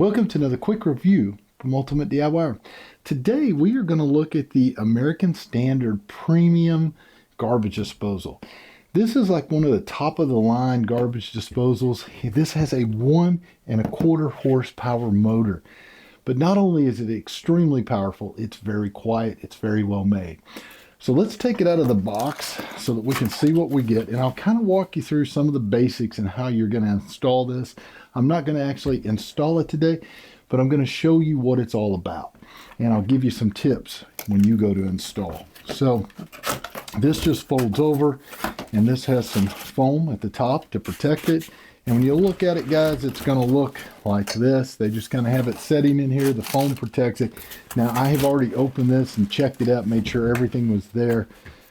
Welcome to another quick review from Ultimate DIYer. Today we are going to look at the American Standard Premium Garbage Disposal. This is like one of the top of the line garbage disposals. This has a 1.25 horsepower motor. But not only is it extremely powerful, it's very quiet, it's very well made. So let's take it out of the box so that we can see what we get. And I'll kind of walk you through some of the basics and how you're going to install this. I'm not going to actually install it today, but I'm going to show you what it's all about. And I'll give you some tips when you go to install. So this just folds over, and this has some foam at the top to protect it. And when you look at it, guys, it's going to look like this. They just kind of have it setting in here. The foam protects it. Now, I have already opened this and checked it out, made sure everything was there,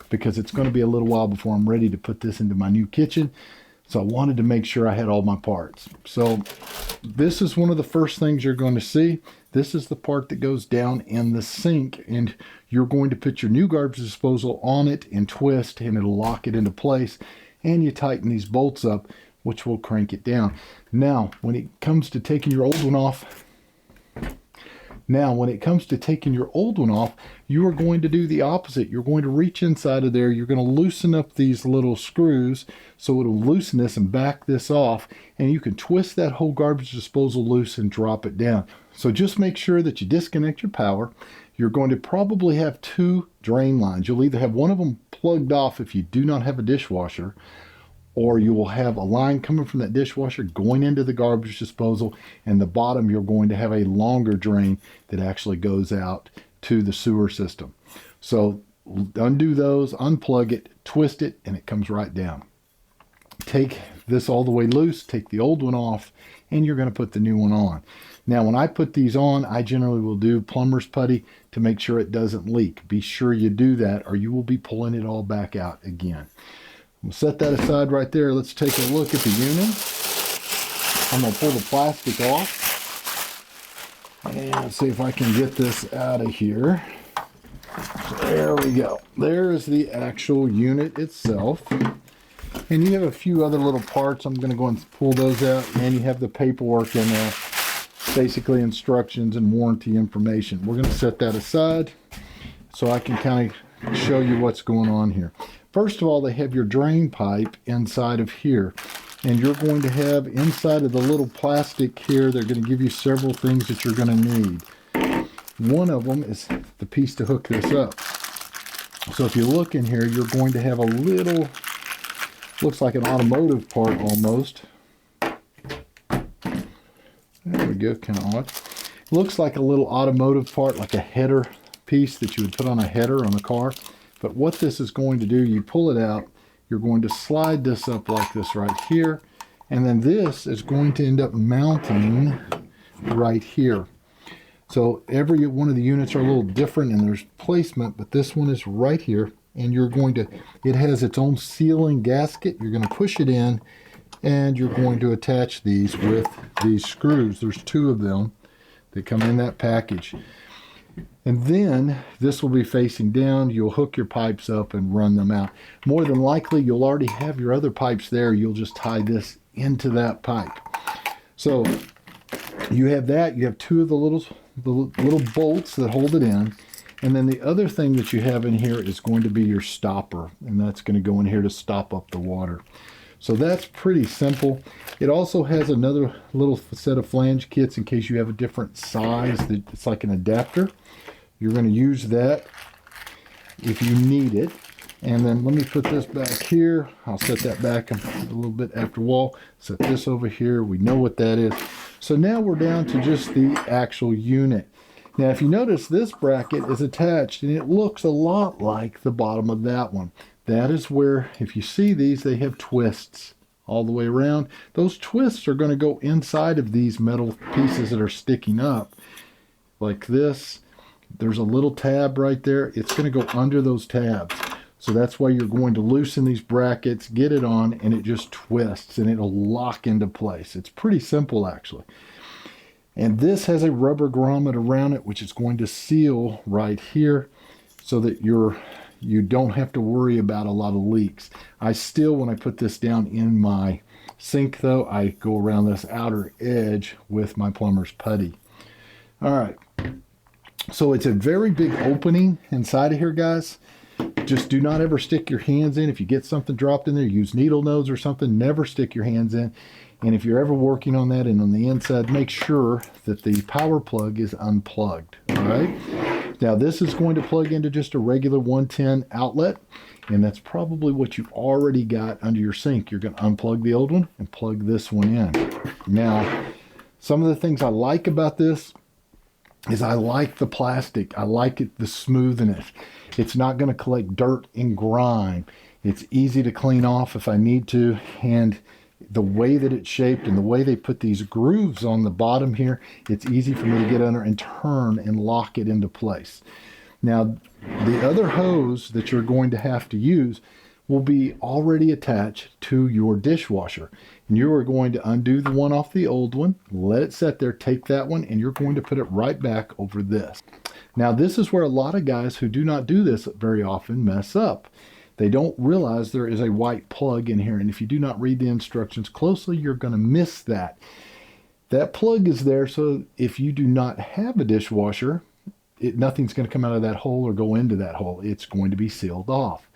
because it's going to be a little while before I'm ready to put this into my new kitchen. So I wanted to make sure I had all my parts. So this is one of the first things you're going to see. This is the part that goes down in the sink, and you're going to put your new garbage disposal on it and twist, and it'll lock it into place. And you tighten these bolts up, which will crank it down. Now, when it comes to taking your old one off, you are going to do the opposite. You're going to reach inside of there. You're going to loosen up these little screws so it'll loosen this and back this off, and you can twist that whole garbage disposal loose and drop it down. So just make sure that you disconnect your power. You're going to probably have two drain lines. You'll either have one of them plugged off if you do not have a dishwasher, or you will have a line coming from that dishwasher going into the garbage disposal, and the bottom you're going to have a longer drain that actually goes out to the sewer system. So undo those, unplug it, twist it, and it comes right down. Take this all the way loose, take the old one off, and you're going to put the new one on. Now, when I put these on, I generally will do plumber's putty to make sure it doesn't leak. Be sure you do that, or you will be pulling it all back out again. We'll set that aside right there. Let's take a look at the unit. I'm going to pull the plastic off and see if I can get this out of here. So there we go. There is the actual unit itself. And you have a few other little parts. I'm going to go and pull those out. And you have the paperwork in there. Basically instructions and warranty information. We're going to set that aside so I can kind of show you what's going on here. First of all, they have your drain pipe inside of here, and you're going to have inside of the little plastic here, they're going to give you several things that you're going to need. One of them is the piece to hook this up. So if you look in here, you're going to have a little, looks like an automotive part almost. There we go, kind of odd. Looks like a little automotive part, like a header piece that you would put on a header on a car. But what this is going to do, you pull it out, you're going to slide this up like this right here, and then this is going to end up mounting right here. So every one of the units are a little different in their placement, but this one is right here, and you're going to, it has its own sealing gasket. You're going to push it in, and you're going to attach these with these screws. There's two of them that come in that package. And then this will be facing down. You'll hook your pipes up and run them out. More than likely, you'll already have your other pipes there. You'll just tie this into that pipe. So you have that. You have two of the little bolts that hold it in. And then the other thing that you have in here is going to be your stopper. And that's going to go in here to stop up the water. So that's pretty simple. It also has another little set of flange kits in case you have a different size. It's like an adapter. You're going to use that if you need it. And then let me put this back here. I'll set that back a little bit after wall. Set this over here. We know what that is. So now we're down to just the actual unit. Now, if you notice, this bracket is attached, and it looks a lot like the bottom of that one. That is where, if you see these, they have twists all the way around. Those twists are going to go inside of these metal pieces that are sticking up like this. There's a little tab right there. It's going to go under those tabs. So that's why you're going to loosen these brackets, get it on, and it just twists, and it'll lock into place. It's pretty simple, actually. And this has a rubber grommet around it, which is going to seal right here so that you don't have to worry about a lot of leaks. I still, when I put this down in my sink though, I go around this outer edge with my plumber's putty. All right, so it's a very big opening inside of here, guys. Just do not ever stick your hands in. If you get something dropped in there, use needle nose or something, never stick your hands in. And if you're ever working on that and on the inside, make sure that the power plug is unplugged. All right. Now this is going to plug into just a regular 110 outlet, and that's probably what you've already got under your sink. You're going to unplug the old one and plug this one in. Now, some of the things I like about this is I like the plastic. I like it, the smoothness. It's not going to collect dirt and grime. It's easy to clean off if I need to, and the way that it's shaped and the way they put these grooves on the bottom here, it's easy for me to get under and turn and lock it into place. Now, the other hose that you're going to have to use will be already attached to your dishwasher. And you are going to undo the one off the old one, let it sit there, take that one, and you're going to put it right back over this. Now, this is where a lot of guys who do not do this very often mess up. They don't realize there is a white plug in here, and if you do not read the instructions closely, you're going to miss that. That plug is there so if you do not have a dishwasher, nothing's going to come out of that hole or go into that hole. It's going to be sealed off.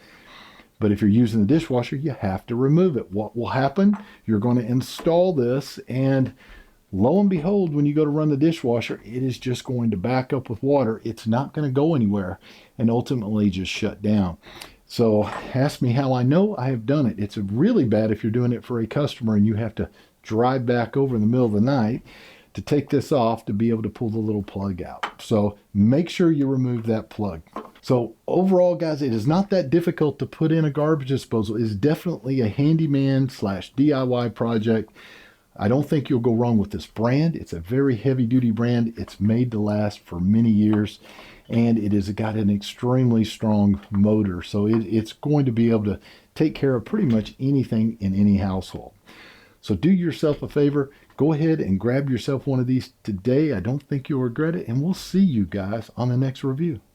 But if you're using the dishwasher, you have to remove it. What will happen? You're going to install this, and lo and behold, when you go to run the dishwasher, it is just going to back up with water. It's not going to go anywhere and ultimately just shut down. So ask me how I know. I have done it. It's really bad if you're doing it for a customer and you have to drive back over in the middle of the night to take this off to be able to pull the little plug out. So make sure you remove that plug. So overall, guys, it is not that difficult to put in a garbage disposal. It's definitely a handyman / DIY project. I don't think you'll go wrong with this brand. It's a very heavy duty brand. It's made to last for many years, and it has got an extremely strong motor. So it's going to be able to take care of pretty much anything in any household. So do yourself a favor. Go ahead and grab yourself one of these today. I don't think you'll regret it, and we'll see you guys on the next review.